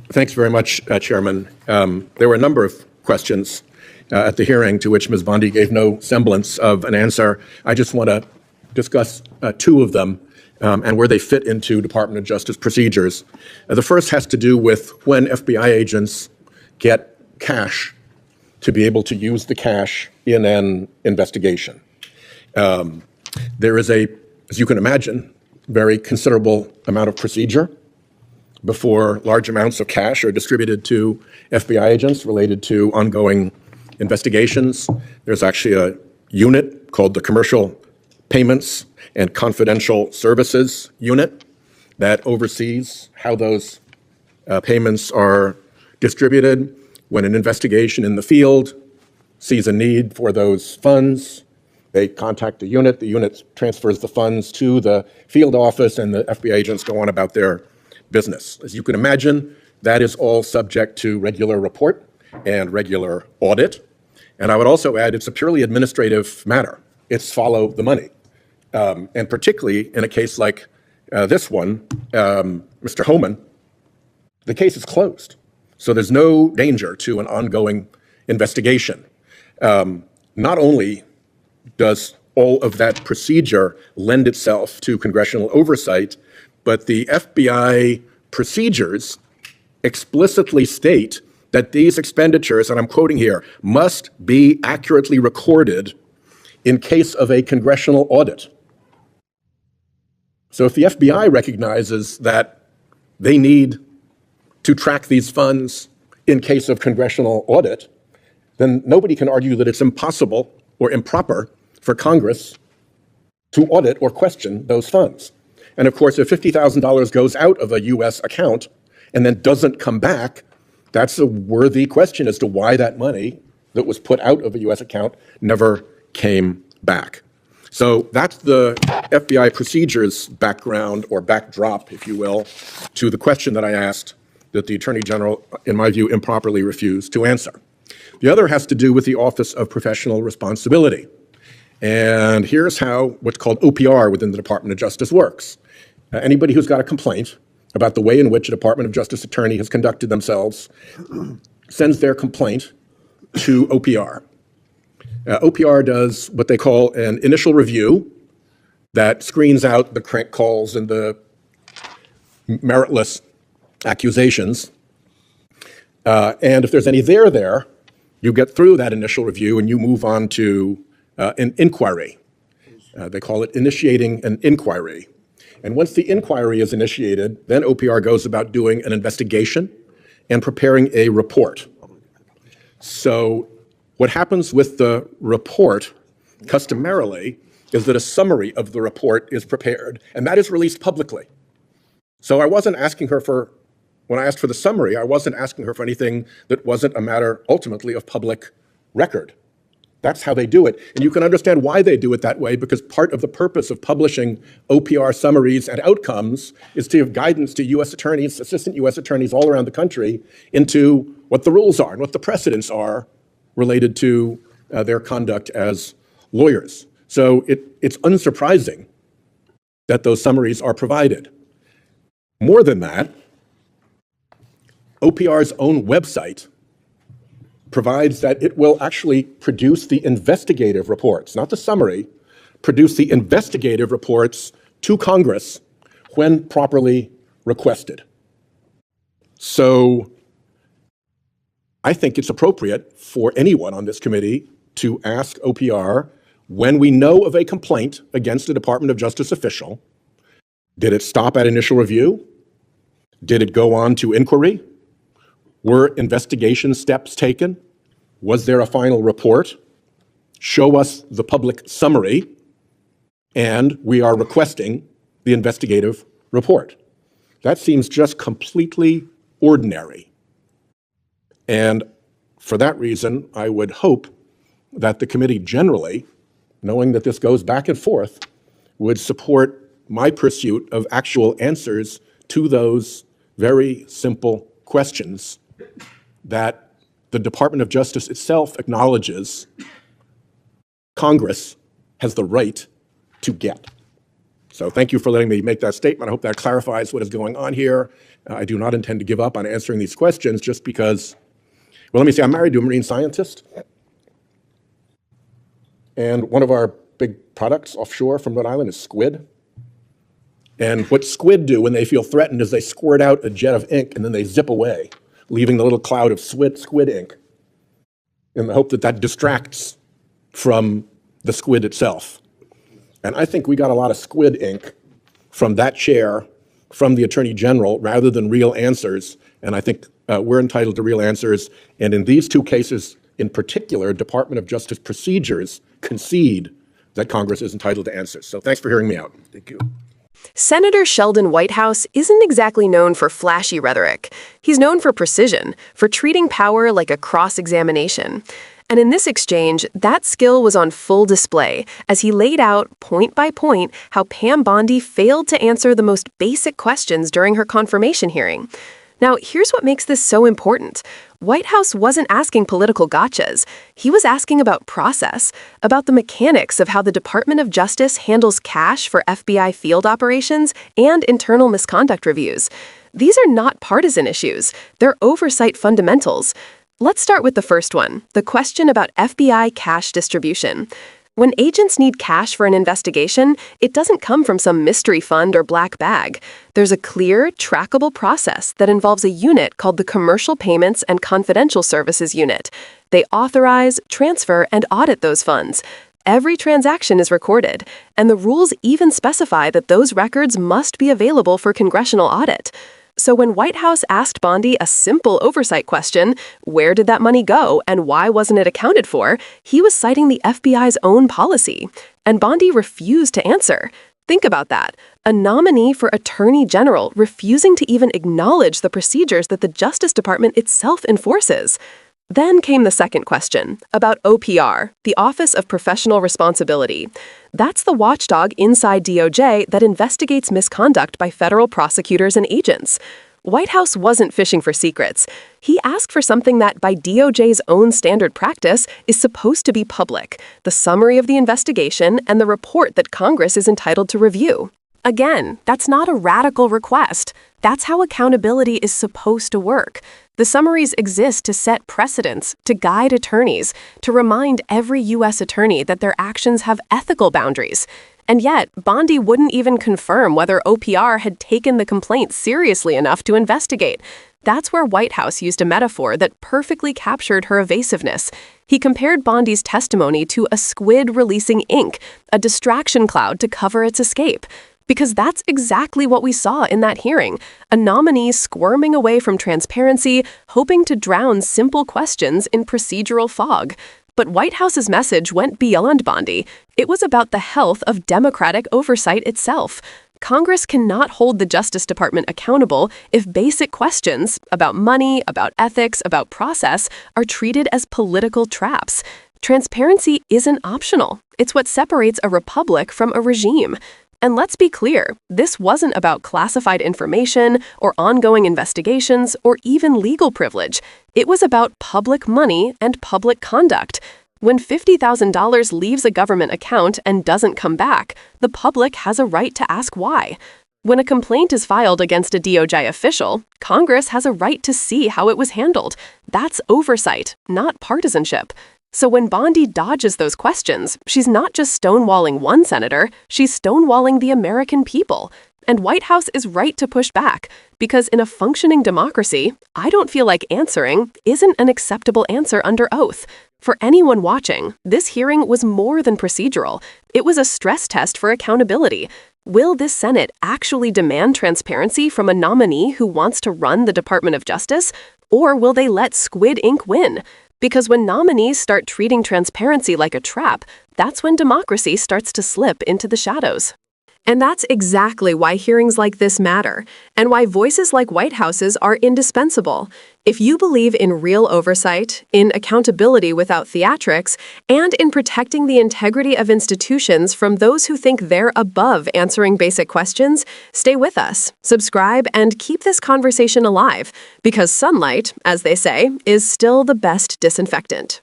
Thanks very much, Chairman. There were a number of questions at the hearing to which Ms. Bondi gave no semblance of an answer. I just want to discuss two of them and where they fit into Department of Justice procedures. The first has to do with when FBI agents get cash to be able to use the cash in an investigation. There is a, as you can imagine, very considerable amount of procedure before large amounts of cash are distributed to FBI agents related to ongoing investigations. There's actually a unit called the Commercial Payments and Confidential Services Unit that oversees how those payments are distributed. When an investigation in the field sees a need for those funds, they contact the unit transfers the funds to the field office, and the FBI agents go on about their business. As you can imagine, that is all subject to regular report and regular audit. And I would also add, it's a purely administrative matter. It's follow the money. And particularly in a case like this one, Mr. Homan, the case is closed. So there's no danger to an ongoing investigation. Not only does all of that procedure lend itself to congressional oversight, but the FBI procedures explicitly state that these expenditures, and I'm quoting here, must be accurately recorded in case of a congressional audit. So if the FBI recognizes that they need to track these funds in case of congressional audit, then nobody can argue that it's impossible or improper for Congress to audit or question those funds. And of course, if $50,000 goes out of a U.S. account and then doesn't come back, that's a worthy question as to why that money that was put out of a U.S. account never came back. So that's the FBI procedures background or backdrop, if you will, to the question that I asked that the Attorney General, in my view, improperly refused to answer. The other has to do with the Office of Professional Responsibility. And here's how what's called OPR within the Department of Justice works. Anybody who's got a complaint about the way in which a Department of Justice attorney has conducted themselves sends their complaint to OPR. OPR does what they call an initial review that screens out the crank calls and the meritless accusations. And if there's any there, you get through that initial review and you move on to an inquiry. They call it initiating an inquiry. And once the inquiry is initiated, then OPR goes about doing an investigation and preparing a report. So what happens with the report, customarily, is that a summary of the report is prepared, and that is released publicly. So I wasn't asking her for, when I asked for the summary, I wasn't asking her for anything that wasn't a matter, ultimately, of public record. That's how they do it. And you can understand why they do it that way, because part of the purpose of publishing OPR summaries and outcomes is to give guidance to U.S. attorneys, assistant U.S. attorneys all around the country into what the rules are and what the precedents are related to their conduct as lawyers. So it's unsurprising that those summaries are provided. More than that, OPR's own website provides that it will actually produce the investigative reports, not the summary, produce the investigative reports to Congress when properly requested. So I think it's appropriate for anyone on this committee to ask OPR, when we know of a complaint against a Department of Justice official, did it stop at initial review? Did it go on to inquiry? Were investigation steps taken? Was there a final report? Show us the public summary, and we are requesting the investigative report. That seems just completely ordinary. And for that reason, I would hope that the committee generally, knowing that this goes back and forth, would support my pursuit of actual answers to those very simple questions that the Department of Justice itself acknowledges Congress has the right to get. So thank you for letting me make that statement. I hope that clarifies what is going on here. I do not intend to give up on answering these questions just because, well, let me say, I'm married to a marine scientist. And one of our big products offshore from Rhode Island is squid. And what squid do when they feel threatened is they squirt out a jet of ink and then they zip away, leaving the little cloud of squid ink in the hope that that distracts from the squid itself. And I think we got a lot of squid ink from that chair, from the Attorney General, rather than real answers. And I think we're entitled to real answers. And in these two cases in particular, Department of Justice procedures concede that Congress is entitled to answers. So thanks for hearing me out. Thank you. Senator Sheldon Whitehouse isn't exactly known for flashy rhetoric. He's known for precision, for treating power like a cross-examination. And in this exchange, that skill was on full display as he laid out, point by point, how Pam Bondi failed to answer the most basic questions during her confirmation hearing. Now, here's what makes this so important. Whitehouse wasn't asking political gotchas. He was asking about process, about the mechanics of how the Department of Justice handles cash for FBI field operations and internal misconduct reviews. These are not partisan issues. They're oversight fundamentals. Let's start with the first one, the question about FBI cash distribution. When agents need cash for an investigation, it doesn't come from some mystery fund or black bag. There's a clear, trackable process that involves a unit called the Commercial Payments and Confidential Services Unit. They authorize, transfer, and audit those funds. Every transaction is recorded, and the rules even specify that those records must be available for congressional audit. So when Whitehouse asked Bondi a simple oversight question, where did that money go and why wasn't it accounted for, he was citing the FBI's own policy. And Bondi refused to answer. Think about that. A nominee for Attorney General refusing to even acknowledge the procedures that the Justice Department itself enforces. Then came the second question, about OPR, the Office of Professional Responsibility. That's the watchdog inside DOJ that investigates misconduct by federal prosecutors and agents. Whitehouse wasn't fishing for secrets. He asked for something that, by DOJ's own standard practice, is supposed to be public, the summary of the investigation and the report that Congress is entitled to review. Again, that's not a radical request. That's how accountability is supposed to work. The summaries exist to set precedents, to guide attorneys, to remind every U.S. attorney that their actions have ethical boundaries. And yet, Bondi wouldn't even confirm whether OPR had taken the complaint seriously enough to investigate. That's where Whitehouse used a metaphor that perfectly captured her evasiveness. He compared Bondi's testimony to a squid releasing ink, a distraction cloud to cover its escape. Because that's exactly what we saw in that hearing, a nominee squirming away from transparency, hoping to drown simple questions in procedural fog. But Whitehouse's message went beyond Bondi. It was about the health of democratic oversight itself. Congress cannot hold the Justice Department accountable if basic questions about money, about ethics, about process are treated as political traps. Transparency isn't optional. It's what separates a republic from a regime. And let's be clear, this wasn't about classified information or ongoing investigations or even legal privilege. It was about public money and public conduct. When $50,000 leaves a government account and doesn't come back, the public has a right to ask why. When a complaint is filed against a DOJ official, Congress has a right to see how it was handled. That's oversight, not partisanship. So when Bondi dodges those questions, she's not just stonewalling one senator, she's stonewalling the American people. And Whitehouse is right to push back, because in a functioning democracy, I don't feel like answering isn't an acceptable answer under oath. For anyone watching, this hearing was more than procedural. It was a stress test for accountability. Will this Senate actually demand transparency from a nominee who wants to run the Department of Justice? Or will they let Squid Ink win? Because when nominees start treating transparency like a trap, that's when democracy starts to slip into the shadows. And that's exactly why hearings like this matter, and why voices like Whitehouse's are indispensable. If you believe in real oversight, in accountability without theatrics, and in protecting the integrity of institutions from those who think they're above answering basic questions, stay with us, subscribe, and keep this conversation alive, because sunlight, as they say, is still the best disinfectant.